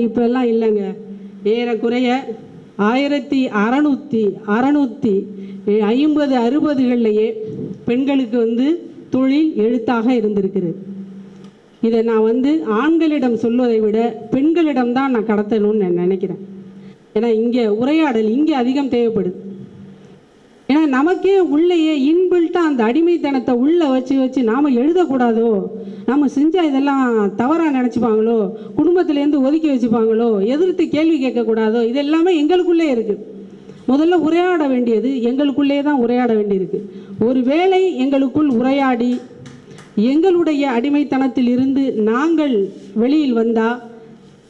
இப்போல்லாம் இல்லைங்க. ஏறக்குறைய 1650-60களிலேயே பெண்களுக்கு தொழில் எழுத்தாக இருந்திருக்கிறது. இதை நான் ஆண்களிடம் சொல்வதை விட பெண்களிடம் தான் நான் கடத்தணும்னு நான் நினைக்கிறேன். ஏன்னா இங்கே உரையாடல் இங்கே அதிகம் தேவைப்படுது. ஏன்னா நமக்கே உள்ளேயே இன்பில்ட்டாக அந்த அடிமைத்தனத்தை உள்ளே வச்சு நாம் எழுதக்கூடாதோ, நம்ம செஞ்சால் இதெல்லாம் தவறாக நினச்சிப்பாங்களோ, குடும்பத்திலேருந்து ஒதுக்கி வச்சுப்பாங்களோ, எதிர்த்து கேள்வி கேட்கக்கூடாதோ, இது எல்லாமே எங்களுக்குள்ளே இருக்குது. முதல்ல உரையாட வேண்டியது எங்களுக்குள்ளே தான் உரையாட வேண்டியிருக்கு. ஒருவேளை எங்களுக்குள் உரையாடி எங்களுடைய அடிமைத்தனத்தில் இருந்து நாங்கள் வெளியில் வந்தால்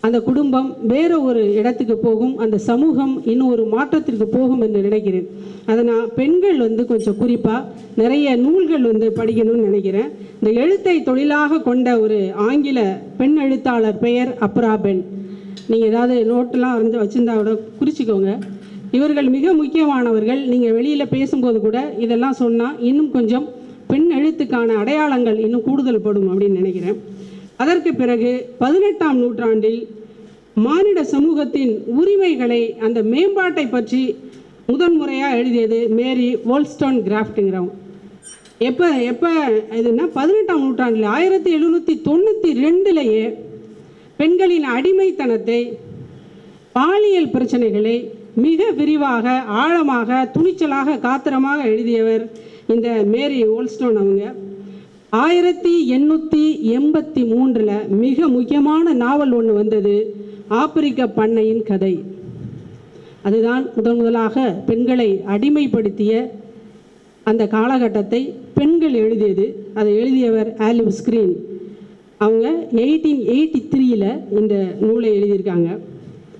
அந்த குடும்பம் வேறு ஒரு இடத்துக்கு போகும், அந்த சமூகம் இன்னும் ஒரு மாற்றத்திற்கு போகும் என்று நினைக்கிறேன். அதை நான் பெண்கள் கொஞ்சம் குறிப்பாக நிறைய நூல்கள் படிக்கணும்னு நினைக்கிறேன். இந்த எழுத்தை தொழிலாக கொண்ட ஒரு ஆங்கில பெண் எழுத்தாளர் பெயர் அப்ரா பென். நீங்கள் ஏதாவது நோட்டெலாம் வச்சுருந்தா கூட குறிச்சிக்கோங்க. இவர்கள் மிக முக்கியமானவர்கள். நீங்கள் வெளியில் பேசும்போது கூட இதெல்லாம் சொன்னால் இன்னும் கொஞ்சம் பெண் எழுத்துக்கான அடையாளங்கள் இன்னும் கூடுதல் படும் அப்படின்னு நினைக்கிறேன். அதற்கு பிறகு 18ஆம் நூற்றாண்டில் மானிட சமூகத்தின் உரிமைகளை அந்த மேம்பாட்டை பற்றி முதன்முறையாக எழுதியது மேரி wollstonecraftங்கிறவங்க. எப்போ இதுன்னா 18ஆம் நூற்றாண்டில் 1792லேயே பெண்களின் அடிமைத்தனத்தை, பாலியல் பிரச்சனைகளை மிக விரிவாக, ஆழமாக, துணிச்சலாக, காத்திரமாக எழுதியவர் இந்த மேரி wollstone அவங்க. 1883 மிக முக்கியமான நாவல் ஒன்று வந்தது, ஆப்பிரிக்க பண்ணையின் கதை. அதுதான் முதலாக பெண்களை அடிமைப்படுத்திய அந்த காலகட்டத்தை பெண்கள் எழுதியது. அதை எழுதியவர் ஆலிவ் ஸ்கிரீன். அவங்க 1883 இந்த நூலை எழுதியிருக்காங்க.